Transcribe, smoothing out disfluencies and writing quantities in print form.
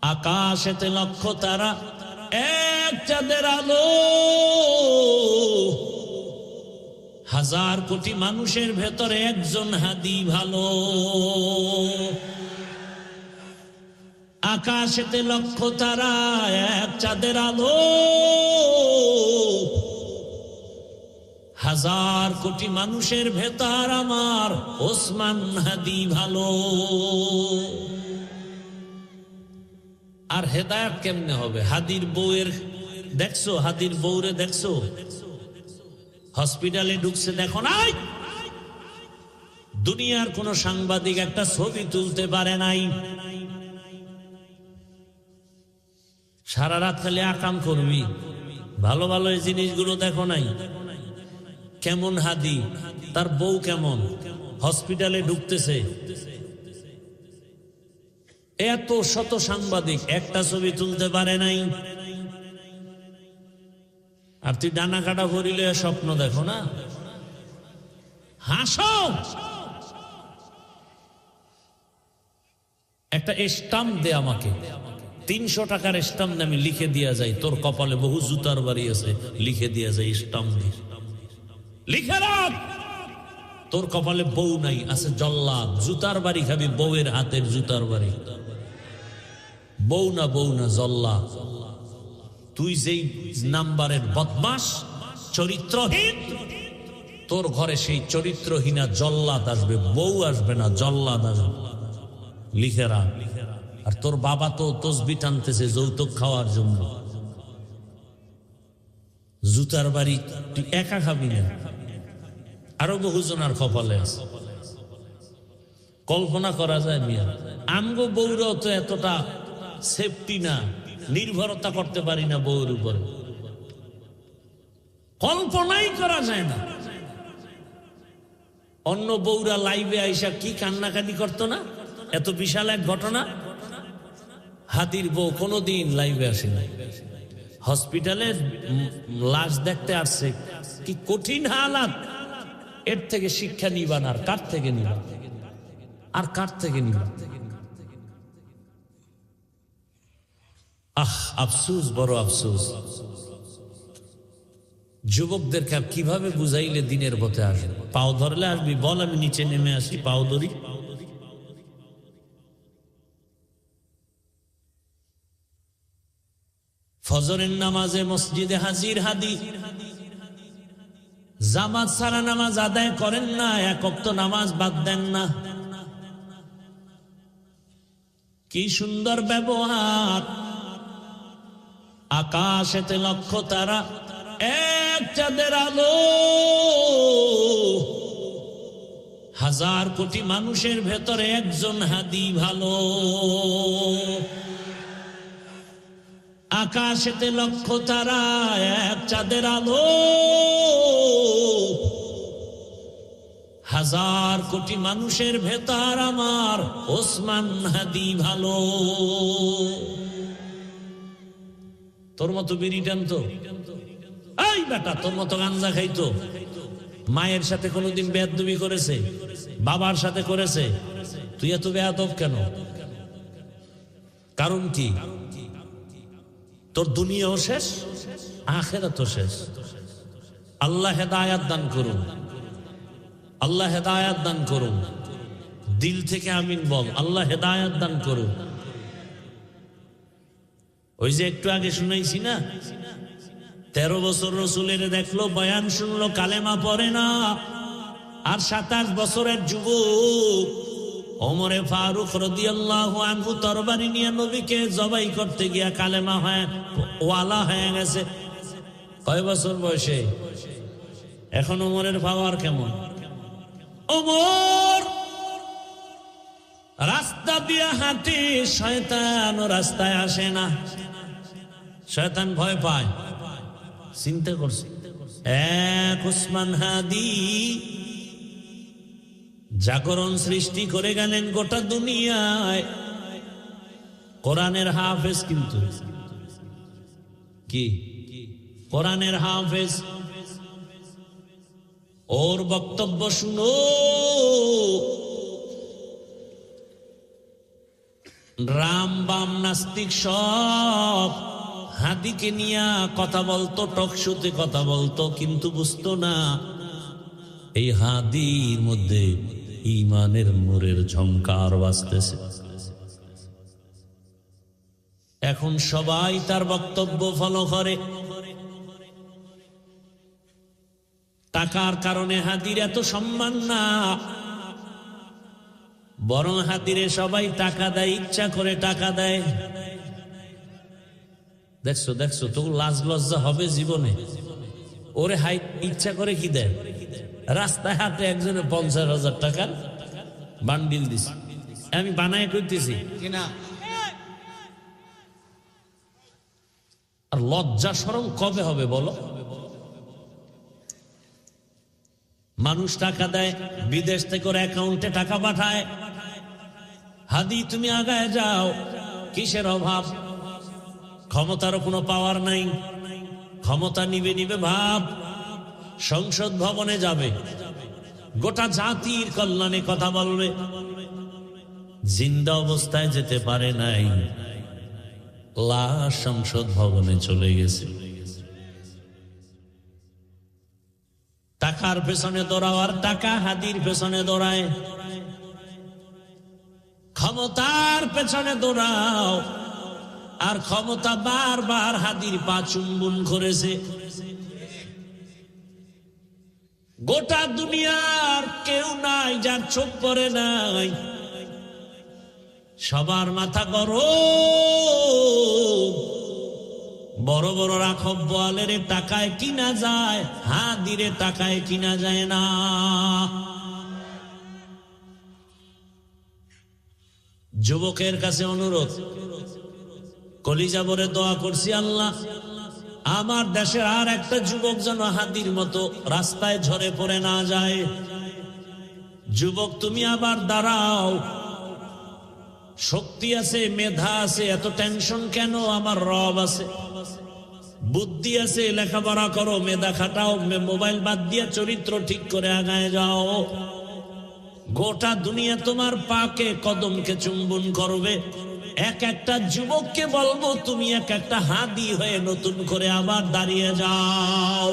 আকাশেতে লক্ষ তারা, এক চাঁদের আলো, হাজার কোটি মানুষের ভেতরে একজন হাদি ভালো। আকাশেতে লক্ষ তারা, এক চাঁদের আলো, হাজার কোটি মানুষের ভেতর আমার ওসমান হাদি ভালো। আর হেদায়েত কেমনে হবে? হাদির বউয়ের দেখছো? হাদির বউরে দেখছো? হসপিটালে ঢুকছে, দেখো নাই? দুনিয়ার কোন সাংবাদিক একটা ছবি তুলতে পারে নাই। সারা রাত খালি আকাম করবি, ভালো ভালো এই জিনিসগুলো দেখো নাই? কেমন হাদি, তার বউ কেমন, হসপিটালে ঢুকতেছে, এত শত সাংবাদিক একটা ছবি তুলতে পারে নাই। আর তুই ডানা কাটা ভরিলে স্বপ্ন দেখো না? হাসো। একটা স্টাম্প দে আমাকে, 300 টাকার স্টাম্প আমি লিখে দিয়া যাই, তোর কপালে বহু জুতার বাড়ি আছে, লিখে দিয়া যাই স্টাম্প দিয়ে, লিখে রাখ। তোর কপালে বউ নাই, আছে জল্লাদ, জুতার বাড়ি খাবি, বউয়ের হাতের জুতার বাড়ি। বউ না জল্লাদ। তুই যেই নাম্বারের বদমাস, চরিত্রহীন, তোর ঘরে সেই চরিত্রহীনা জল্লাদ আসবে, বউ আসবে না, জল্লাদ আসবে। লিখে রাখ। আর তোর বাবা তো তসবি টানতেছে যৌতুক খাওয়ার জন্য। জুতার বাড়ি তুই একা খাবি না, আরো বহুজনার কপালে আছে। কল্পনা করা যায় মিয়া, আমগো বউরাও তো এতটা সেফটি না, নির্ভরতা করতে পারি না বউর উপরে, কল্পনাই করা যায় না। অন্য বউরা লাইভে আইসা কি কান্নাকাটি করতো না? এত বিশাল এক ঘটনা। হাদির বউ কোনোদিন লাইভে আসে না, হসপিটালে লাশ দেখতে আসছে। কি কঠিন হালাত! এর থেকে শিক্ষা নিবান আর কার থেকে নিবা? আর কার থেকে নিবা? আহ, আফসোস, বড় আফসোস। যুবকদেরকে কিভাবে বুঝাইলে দিনের পথে আসবে? পাও ধরলে আসবি, বল আমি নিচে নেমে আসি, পাও ধরি। ফজরের নামাজে মসজিদে হাজির হাদি, জামাত ছাড়া নামাজ আদায় করেন না, এক ওয়াক্ত নামাজ বাদ দেন না। কি সুন্দর ব্যবহার! আকাশেতে লক্ষ তারা, এক চাঁদের আলো, হাজার কোটি মানুষের ভেতরে একজন হাদি ভালো। আকাশেতে লক্ষ তারা, এক চাঁদের আলো, হাজার কোটি মানুষের ভেতর আমার ওসমান হাদি ভালো। তোর মতো বিড়ি টানতো? এই বেটা, তোর মতো গাঞ্জা খাইতো? মায়ের সাথে কোনোদিন বেয়াদবি করেছে? বাবার সাথে করেছে? তুই এত বেয়াদব কেন? কারণ কি? তোর দুনিয়াও শেষ, আখিরাতও শেষ। আল্লাহ হেদায়াত দান করুন, আল্লাহ হেদায়াত দান করুন। দিল থেকে আমিন বল, আল্লাহ হেদায়াত দান করুন। ওই যে একটু আগে শুনাইছি না, 13 বছর রসুলের দেখলো, বয়ান শুনলো, কালেমা পড়ে না। আর 27 বছরের যুবক ওমরে ফারুক রাদিয়াল্লাহু আনহু তরবারি নিয়ে নবীকে জবাই করতে গিয়া কালেমা হয় ওয়ালা হয়ে গেছে। কয় বছর বয়সে? এখন ওমরের পাওয়ার কেমন? ওমর রাস্তা দিয়ে হাঁটে, শয়তান রাস্তায় আসে না, শয়তান ভয় পায়। চিন্তা করছে, এক ওসমান হাদি জাগরণ সৃষ্টি করে গেলেন গোটা দুনিয়ায়। কোরআনের হাফেজ, কিন্তু কি কোরআনের হাফেজ। ওর বক্তব্য শুনো, রাম বাম নাস্তিক সব হাদিকে নিয়ে কথা বলতো, টকশোতে কথা বলতো, কিন্তু বুঝতো না এই হাদির মধ্যে ঈমানের নূরের ঝংকার বাজতেছে। এখন সবাই তার বক্তব্য ফলো করে। টাকার কারণে হাদির এত সম্মান না, বরং হাদিরে সবাই টাকা দেয়, ইচ্ছা করে টাকা দেয়। দেখছো দেখছো, তো লাজ লজ্জা হবে জীবনে? ওরে হাই ইচ্ছা করে কি দেয়? রাস্তায় হাতে একজনে 50,000 টাকার বান্ডিল দিছে, আমি বানায় করতেছি কিনা। আর লজ্জা শরম কবে হবে বলো? মানুষ টাকা দেয়, বিদেশ থেকে ওর অ্যাকাউন্টে টাকা পাঠায়। হাদি তুমি আগায় যাও, কিসের অভাব? ক্ষমতারও কোনো পাওয়ার নাই, ক্ষমতা নিবে নিবে ভাব। সংসদ ভবনে যাবে, গোটা জাতির কল্যাণে কথা বলবে, জিন্দা অবস্থায় যেতে পারে নাই, লাশ সংসদ ভবনে চলে গেছে। টাকার পেছনে দৌড়াও আর টাকা হাদির পেছনে দৌড়ায়। ক্ষমতার পেছনে দৌড়াও আর ক্ষমতা বারবার হাদির পা চুম্বন করেছে। গোটা দুনিয়ার কেউ নাই যার চোখ পড়ে নাই, সবার মাথা গরম। বড় বড় রাখব বোয়ালের টাকায় কিনা যায়, হাদিরে টাকায় কিনা যায় না। যুবকের কাছে অনুরোধ, কলিজা ভরে দোয়া করছি, আল্লাহ আমার দেশের আর একটা যুবক যেন হাদির মতো রাস্তায় ঝরে পড়ে না যায়। যুবক তুমি আবার দাঁড়াও, শক্তি আছে, মেধা আছে, এত টেনশন কেন? আমার রব আছে, বুদ্ধি আছে, লেখাপড়া করো, মেধা খাটাও, মোবাইল বাদ দিয়ে চরিত্র ঠিক করে আগায় যাও। গোটা দুনিয়া তোমার পাকে কদমকে চুম্বন করবে। এক একটা যুবককে বলবো তুমি এক একটা হাদি হয়ে নতুন করে আবার দাঁড়িয়ে যাও।